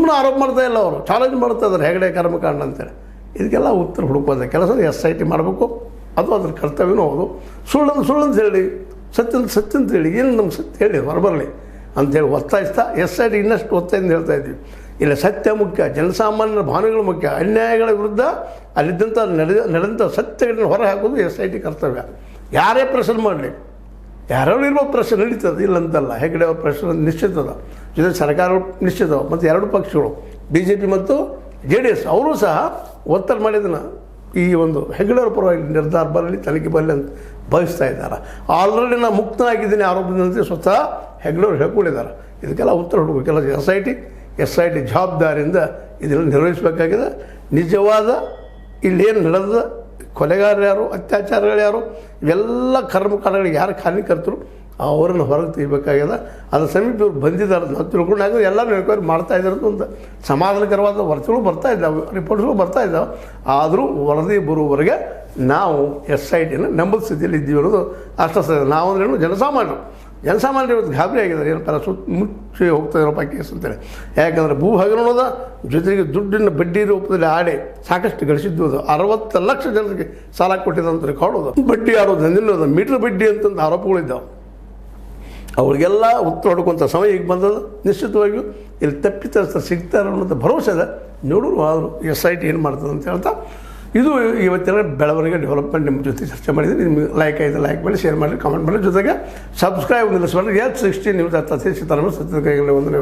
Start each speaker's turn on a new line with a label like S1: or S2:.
S1: ಸುಮ್ಮನೆ ಆರೋಪ ಮಾಡ್ತಾ ಇಲ್ಲ, ಅವರು ಚಾಲೆಂಜ್ ಮಾಡ್ತಾ ಇದ್ದಾರೆ ಹೆಗಡೆ ಕರ್ಮಕಾಂಡ ಅಂತೇಳಿ. ಇದಕ್ಕೆಲ್ಲ ಉತ್ತರ ಹುಡುಕೋದ ಕೆಲಸ SIT ಮಾಡಬೇಕು, ಅದು ಅದ್ರ ಕರ್ತವ್ಯನೂ ಹೌದು. ಸುಳ್ಳು ಅಂತ ಹೇಳಿ, ಸತ್ಯ ಅಂತ ಹೇಳಿ, ಏನು ನಮ್ಗೆ ಸತ್ಯ ಹೇಳಿ ಹೊರಬರಲಿ ಅಂಥೇಳಿ ಒತ್ತಾಯಿಸ್ತಾ SIT ಇನ್ನಷ್ಟು ಒತ್ತಾಯಿಂದ ಹೇಳ್ತಾ ಇದ್ವಿ. ಇಲ್ಲ, ಸತ್ಯ ಮುಖ್ಯ, ಜನಸಾಮಾನ್ಯರ ಭಾವನೆಗಳು ಮುಖ್ಯ. ಅನ್ಯಾಯಗಳ ವಿರುದ್ಧ ಅಲ್ಲಿದ್ದಂಥ ನಡೆದಂಥ ಸತ್ಯಗಳನ್ನ ಹೊರ ಹಾಕೋದು SIT ಕರ್ತವ್ಯ. ಯಾರೇ ಪ್ರಶ್ನೆ ಮಾಡಲಿ, ಯಾರು ಇರ್ಬೋದು, ಪ್ರಶ್ನೆ ನಡೀತದೆ, ಇಲ್ಲಂತಲ್ಲ. ಹೆಗಡೆ ಅವ್ರ ಪ್ರಶ್ನೆ ನಿಶ್ಚಿತದ, ಜೊತೆ ಸರ್ಕಾರಗಳು ನಿಶ್ಚಿತವ, ಮತ್ತು ಎರಡು ಪಕ್ಷಗಳು BJP ಮತ್ತು JDS ಅವರು ಸಹ ಒತ್ತಡ ಮಾಡಿದ್ದನ್ನು ಈ ಒಂದು ಹೆಗಡೆಯವ್ರ ಪರವಾಗಿ ನಿರ್ಧಾರ ಬರಲಿ, ತನಿಖೆ ಬರಲಿ ಅಂತ ಬಯಸ್ತಾ ಇದ್ದಾರೆ. ಆಲ್ರೆಡಿ ನಾನು ಮುಕ್ತನಾಗಿದ್ದೀನಿ ಆರೋಪದಂತೆ ಸ್ವತಃ ಹೆಗಡೆಯವ್ರು ಹೇಳ್ಕೊಂಡಿದ್ದಾರೆ. ಇದಕ್ಕೆಲ್ಲ ಉತ್ತರ ಹುಡುಕಬೇಕೆಲ್ಲ SIT ಜವಾಬ್ದಾರಿಯಿಂದ ಇದನ್ನು ನಿರ್ವಹಿಸಬೇಕಾಗಿದೆ. ನಿಜವಾದ ಇಲ್ಲೇನು ನಡೆದ ಕೊಲೆಗಾರರು ಯಾರು, ಅತ್ಯಾಚಾರಗಳು ಯಾರು, ಇವೆಲ್ಲ ಕರ್ಮಕಾಂಡಗಳಿಗೆ ಯಾರು ಕಾರಣಕರ್ತರು ಅವರನ್ನು ಹೊರಗೆ ತೆಗಿಬೇಕಾಗಿದೆ. ಅದು ಸಮೀಪ ಇವ್ರು ಬಂದಿದ್ದಾರೆ ನಾವು ತಿಳ್ಕೊಂಡಾಗ ಎಲ್ಲರೂ ಎನ್ಕ್ವೈರಿ ಮಾಡ್ತಾ ಇದ್ದಾರೆ. ಒಂದು ಸಮಾಧಾನಕರವಾದ ವರದಿಗಳು ಬರ್ತಾ ಇದ್ದಾವೆ, ರಿಪೋರ್ಟ್ಗಳು ಬರ್ತಾ ಇದ್ದಾವೆ. ಆದರೂ ವರದಿ ಬರುವವರೆಗೆ ನಾವು SITನ ನಂಬದ ಸ್ಥಿತಿಯಲ್ಲಿ ಇದ್ದೀವಿ ಅನ್ನೋದು ಅಷ್ಟೇ. ನಾವಂದ್ರೇನು ಜನಸಾಮಾನ್ಯರು ಇವತ್ತು ಗಾಬರಿ ಆಗಿದ್ದಾರೆ. ಏನಪ್ಪ ಮುಚ್ಚಿ ಹೋಗ್ತಾ ಇರೋಪ್ಪ ಕೇಸ್ ಅಂತೇಳಿ. ಯಾಕಂದರೆ ಭೂ ಹಗರಣದ ಜೊತೆಗೆ ದುಡ್ಡಿನ ಬಡ್ಡಿ ರೂಪದಲ್ಲಿ ಆಡಿ ಸಾಕಷ್ಟು ಗಳಿಸಿದ್ದು ಅದು. 60 ಲಕ್ಷ ಜನರಿಗೆ ಸಾಲ ಕೊಟ್ಟಿದ್ದಂಥ ರೆಕಾರ್ಡ್ ಅದು. ಬಡ್ಡಿ ಆಡೋದು ನಿಲ್ಲೋದು, ಮೀಟ್ರ್ ಬಡ್ಡಿ ಅಂತಂದು ಆರೋಪಗಳಿದ್ದಾವೆ. ಅವರಿಗೆಲ್ಲ ಉತ್ತರ ಹುಡುಕುವಂಥ ಸಮಯ ಈಗ ಬಂದದ್ದು. ನಿಶ್ಚಿತವಾಗಿಯೂ ಇಲ್ಲಿ ತಪ್ಪಿತಸ್ಥರು ಸಿಗ್ತಾರೆ ಅನ್ನೋಂಥ ಭರವಸೆ ಇದೆ. ನೋಡೋರು ಆದರೂ SIT ಏನು ಮಾಡ್ತದೆ ಅಂತ ಹೇಳ್ತಾ, ಇದು ಇವತ್ತಿನ ಬೆಳವಣಿಗೆ ಡೆವಲಪ್ಮೆಂಟ್ ನಿಮ್ಮ ಜೊತೆ ಚರ್ಚೆ ಮಾಡಿದ್ದೀನಿ. ನಿಮಗೆ ಲೈಕ್ ಮಾಡಿ, ಶೇರ್ ಮಾಡಿ, ಕಾಮೆಂಟ್ ಮಾಡಿ, ಜೊತೆಗೆ ಸಬ್ಸ್ಕ್ರೈಬ್ ನಿಲ್ಲಿಸಬೇಡಿ. H60 ನ್ಯೂಸ್ ಸತ್ಯ ಕೈಗಳಲ್ಲಿ ವಂದನೆಗಳು.